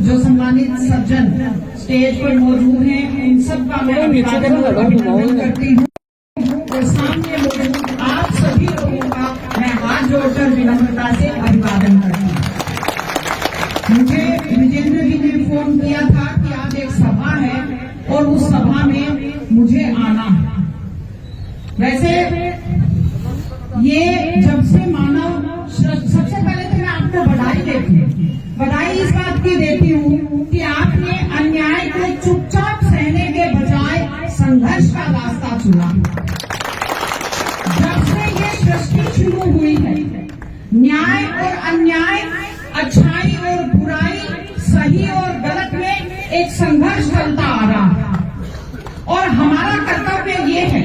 जो सम्मानित सज्जन स्टेज पर मौजूद हैं, उन सब का मैं अभिनंदन करती हूँ। और सामने मौजूद आप सभी लोगों का मैं हाथ जोड़कर विनम्रता से अभिवादन करती हूँ। मुझे विजेंद्र जी ने फोन किया था कि आज एक सभा है और उस सभा में मुझे आना है। वैसे ये जब से मानव, सबसे पहले तो मैं आपको बधाई देती हूँ। बधाई इस बात की देती हूँ कि आपने अन्याय को चुपचाप सहने के बजाय संघर्ष का रास्ता चुना। जब से ये सृष्टि शुरू हुई है, न्याय और अन्याय, अच्छाई और बुराई, सही और गलत में एक संघर्ष चलता आ रहा है। और हमारा कर्तव्य ये है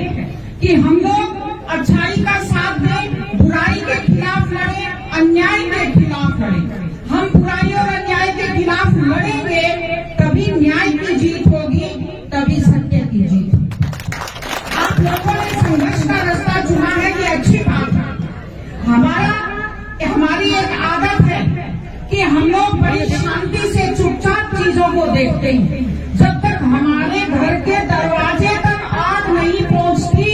कि हम लोग अच्छाई का साथ दें, बुराई के खिलाफ लड़ें, अन्याय के खिलाफ लड़ें। हम बुराई और अन्याय के खिलाफ लड़ेंगे तभी न्याय की जीत होगी, तभी सत्य की जीत होगी। आप लोगों ने संघर्ष का रास्ता चुना है, ये अच्छी बात है। हमारी एक आदत है कि हम लोग बड़ी शांति से चुपचाप चीजों को देखते हैं। जब तक हमारे घर के दरवाजे तक आग नहीं पहुंचती,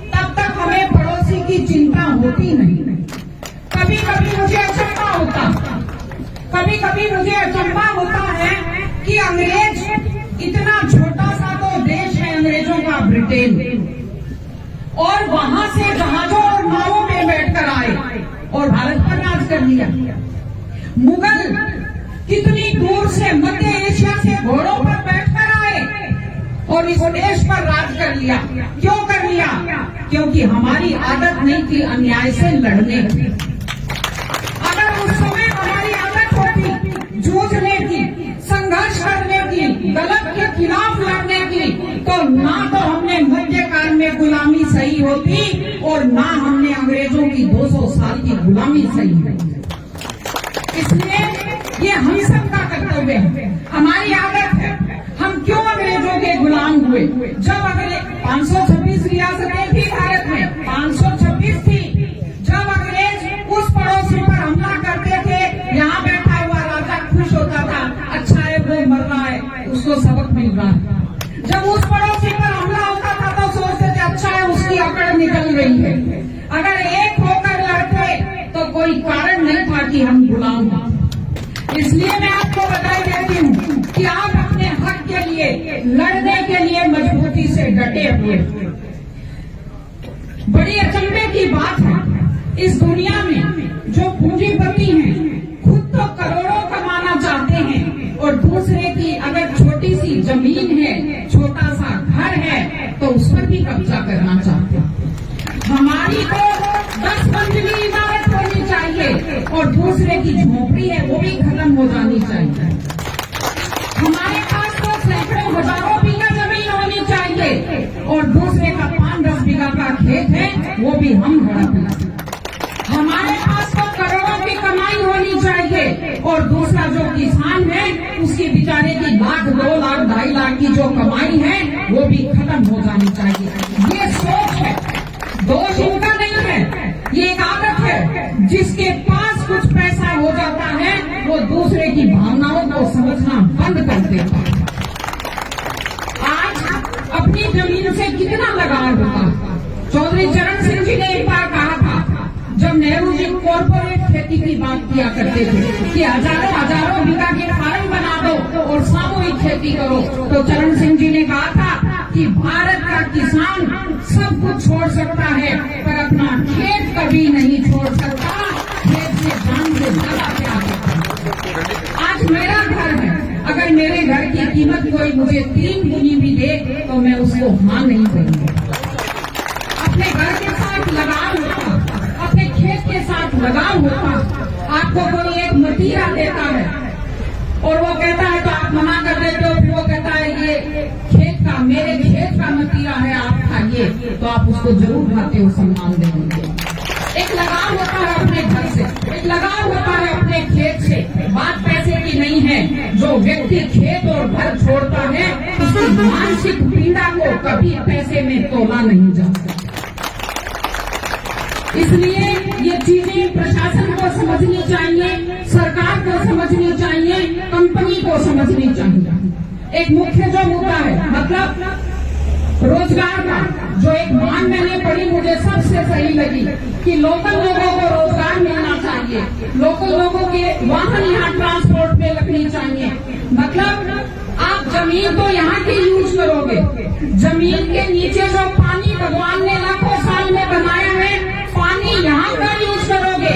तब तक हमें पड़ोसी की चिंता होती नहीं। कभी कभी मुझे अचंभा होता है कि अंग्रेज, इतना छोटा सा तो देश है अंग्रेजों का ब्रिटेन, और वहां से जहाजों और नावों में बैठकर आए और भारत पर राज कर लिया। मुगल कितनी दूर से, मध्य एशिया से घोड़ों पर बैठकर आए और इस देश पर राज कर लिया। क्यों कर लिया? क्योंकि हमारी आदत नहीं थी अन्याय से लड़ने की। अगर उस समय हमारी आदत होती जूझने की, संघर्ष करने की, गलत के खिलाफ लड़ने की, तो ना तो हमने मध्यकाल में गुलामी सही होती और ना हमने अंग्रेजों की 200 साल की गुलामी सही होती। इसलिए ये हम सबका कर्तव्य है, हमारी आदत है। हम क्यों अंग्रेजों के गुलाम हुए? जब 526 रियासतें थी भारत में, 526 थी। जब अंग्रेज उस पड़ोसी पर हमला करते थे, यहाँ बैठा हुआ राजा खुश होता था, अच्छा है वो मर रहा है, उसको सबक मिल रहा है। जब उस पड़ोसी पर हमला होता था तो सोचते थे अच्छा है उसकी अकड़ निकल रही है। अगर एक होकर लड़ते तो कोई कारण नहीं था कि हम गुलाम हों। इसलिए मैं आपको बधाई देती हूँ कि आप अपने हक के लिए लड़ने के लिए मजबूती से डटे हुए। बड़ी अचंभे की बात है, इस दुनिया में जो पूंजीपति हैं, खुद तो करोड़ों कमाना चाहते हैं और दूसरे की अगर छोटी सी जमीन है, छोटा सा घर है, तो उस पर भी कब्जा करना चाहते हैं। हमारी तो 10 मंजिली इमारत होनी चाहिए और दूसरे की झोपड़ी है वो भी खत्म हो जानी चाहिए। हमारे पास तो सैकड़ों हजारों बीघा जमीन होनी चाहिए और दूसरे का 5-10 बीघा का खेत है वो भी हम हड़प लें। हमारे पास तो करोड़ों की कमाई होनी चाहिए और दूसरा जो किसान है उसकी बेचारे की 1 लाख, 2 लाख, 2.5 लाख की जो कमाई है वो भी खत्म हो जानी चाहिए। ये सोच है, दोष इनका नहीं है, ये एक आदत है। जिसके पास कुछ पैसा हो जाता है वो दूसरे की भावनाओं को समझना बंद कर देता है। आज अपनी जमीन से कितना लगाव होता है। चौधरी चरण सिंह जी ने एक बार कहा था, जब नेहरू जी कॉर्पोरेट खेती की बात किया करते थे कि हजारों बीघा के फार्म बना दो और सामूहिक खेती करो, तो चरण सिंह जी ने कहा था कि भारत का किसान सब कुछ छोड़ सकता है पर अपना खेत कभी नहीं छोड़ सकता। खेत से जान से ज्यादा प्यार करता है। आज मेरा घर है, अगर मेरे घर की कीमत कोई मुझे 3 गुनी भी दे तो मैं उसको हाँ नहीं करूंगी। अपने घर के साथ लगाव होता, अपने खेत के साथ लगाव होता। आपको कोई एक मतीरा देता है और वो कहता है तो आप मना कर देते हो, फिर वो कहता है ये मेरे खेत का मतीरा है आप खाइए, तो आप उसको जरूर खाते हो, सम्मान देंगे। एक लगाव होता है अपने घर से, एक लगाव होता है अपने खेत से। बात पैसे की नहीं है, जो व्यक्ति खेत और घर छोड़ता है उसकी मानसिक पीड़ा को कभी पैसे में तोला नहीं जा सकता। इसलिए ये चीजें प्रशासन को समझनी चाहिए, सरकार को समझनी चाहिए, कंपनी को समझनी चाहिए। एक मुख्य जो मुद्दा है मतलब रोजगार का, जो एक मांग मैंने पढ़ी मुझे सबसे सही लगी कि लोकल लोगों को रोजगार मिलना चाहिए, लोकल लोगों के वाहन यहाँ ट्रांसपोर्ट में लगनी चाहिए। मतलब आप जमीन तो यहाँ की यूज करोगे, जमीन के नीचे जो पानी भगवान ने लाखों साल में बनाया है, पानी यहाँ का यूज करोगे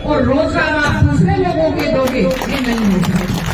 और रोजगार आप दूसरे लोगों के दोगे, ये नहीं हो सकता।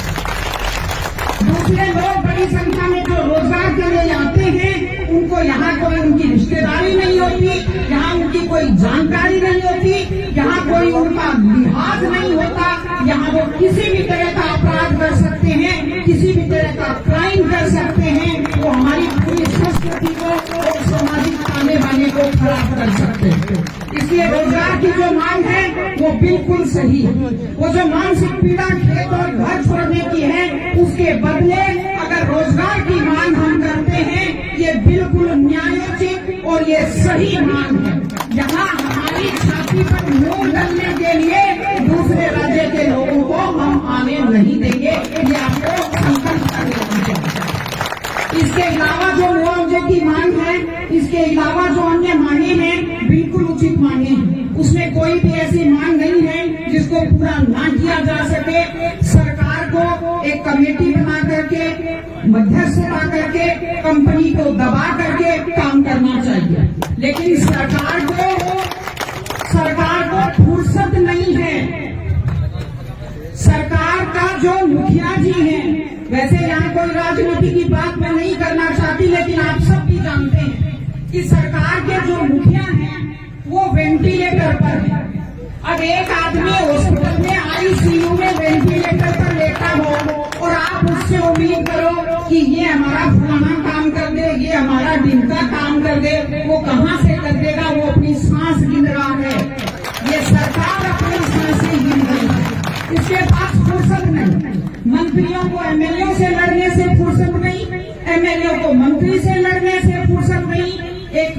दूसरे लोग बड़ी संख्या में जो रोजगार के लिए आते हैं, उनको यहाँ कोई उनकी रिश्तेदारी नहीं होती, यहाँ उनकी कोई जानकारी नहीं होती, यहाँ कोई उनका लिहाज नहीं होता, यहाँ वो किसी भी तरह का अपराध कर सकते हैं, किसी भी तरह का क्राइम कर सकते हैं, वो हमारी पूरी संस्कृति को और सामाजिक ताने बाने को खराब कर सकते हैं। इसलिए रोजगार की जो मांग है वो बिल्कुल सही है। वो जो मानसिक पीड़ा खेत और घर छोड़ने की है, उसके बदले अगर रोजगार की मांग हम करते हैं, ये बिल्कुल न्यायोचित और ये सही मांग है। यहाँ हमारी छाती पर मूंग डालने के लिए दूसरे राज्य के लोगों को हम आने नहीं देंगे, ये आपको संकल्प कर लेना चाहिए। इसके अलावा जो मुआवजे की मांग है, इसके अलावा जो अन्य मांगे हैं, बिल्कुल उचित मांगे हैं। उसमें कोई भी ऐसी मांग नहीं है जिसको पूरा ना किया जा सके। सरकार को एक कमेटी बना करके, मध्यस्थता करके, कंपनी को दबा करके काम करना चाहिए। लेकिन सरकार को फुर्सत नहीं है। सरकार का जो मुखिया जी हैं, वैसे यहाँ कोई राजनीति की बात मैं नहीं करना चाहती, लेकिन आप सब भी जानते हैं कि सरकार के जो मुखिया हैं वो वेंटिलेटर पर है। अब एक आदमी हॉस्पिटल में आईसीयू में वेंटिलेटर पर लेटा हो और आप उससे उम्मीद करो कि ये हमारा फलाना काम कर दे, ये हमारा ढिमका काम कर दे, वो कहाँ से कर देगा? वो अपनी सांस गिन रहा है। ये सरकार अपनी सांसें गिन रही है, इसके पास फुर्सत नहीं। मंत्रियों को एमएलए से लड़ने से फुर्सत नहीं, एमएलए को मंत्री से लड़ने से फुर्सत नहीं। एक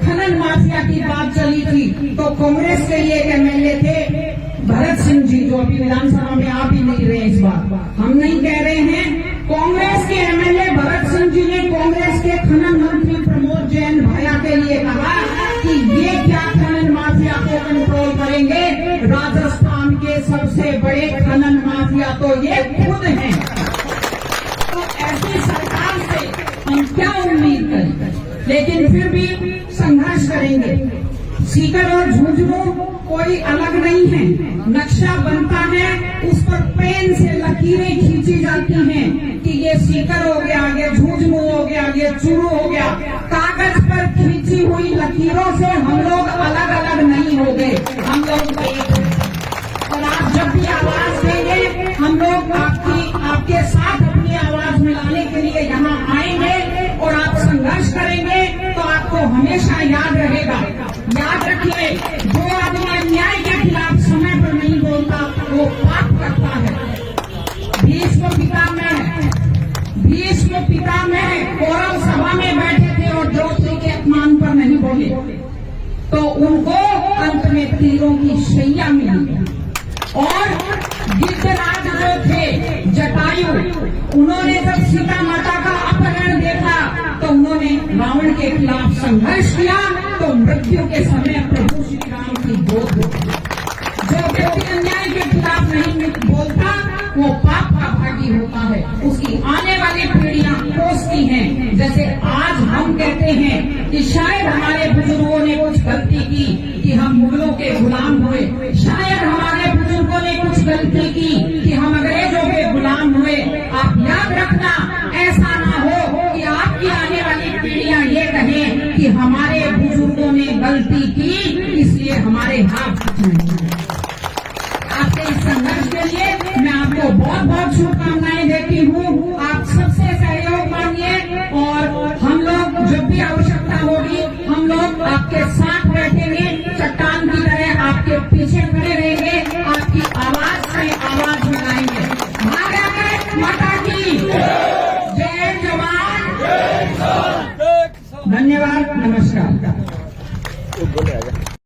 खनन माफिया की बात चली थी, तो कांग्रेस के लिए एक एमएलए थे भरत सिंह जी, जो अभी विधानसभा में आ भी नहीं रहे। इस बात हम नहीं कह रहे हैं, कांग्रेस के एमएलए भरत सिंह जी ने कांग्रेस के खनन मंत्री प्रमोद जैन भैया के लिए कहा कि ये क्या खनन माफिया को कंट्रोल करेंगे, राजस्थान के सबसे बड़े खनन माफिया तो ये खुद हैं। तो ऐसी सरकार से हम क्या उम्मीद करें? लेकिन फिर भी संघर्ष करेंगे। सीकर और झुंझुनू कोई अलग नहीं है, नक्शा बनता है, उस पर पेन से लकीरें खींची जाती हैं कि ये सीकर हो गया, ये झुंझुनू हो गया, ये चूरू हो गया। कागज पर खींची हुई लकीरों से हम लोग अलग अलग नहीं हो गए, हम लोग एक हैं। और आप जब भी आवाज देंगे, हम लोग आपके साथ अपनी आवाज मिलाने के लिए यहाँ आएंगे और आप संघर्ष करेंगे, तो आपको हमेशा याद रहेगा। याद रखिए, जो आदमी अन्याय के खिलाफ समय पर नहीं बोलता वो पाप करता है। भीष्म पिता में कौरव सभा में बैठे थे और द्रौपदी के अपमान पर नहीं बोले, तो उनको अंत में तीरों की शैया मिली। और गिद्धराज जो थे जटायु, उन्होंने जब सीता माता का अपहरण देखा तो उन्होंने रावण के खिलाफ संघर्ष किया, तो मृत्यु के समय प्रभु श्री राम की गोद होती। जो व्यक्ति अन्याय के खिलाफ नहीं बोलता वो पाप का भागी होता है, उसकी आने वाली पीढ़ियां कोसती हैं। जैसे आज हम कहते हैं कि शायद हमारे बुजुर्गों ने कुछ गलती की कि हम मुगलों के गुलाम हुए, शायद हमारे बुजुर्गों ने कुछ गलती की कि हम अंग्रेजों के गुलाम हुए। आप याद रखना, ऐसा ना हो कि आपकी आने वाली पीढ़ियां ये कहें कि हमारे बुजुर्गों ने गलती की इसलिए हमारे हाथ नहीं। आपके इस संघर्ष के लिए मैं आपको बहुत बहुत शुभकामनाएं देती हूँ। आप सबसे सहयोग मांगिए और हम लोग जब भी आवश्यकता होगी हम लोग आपके साथ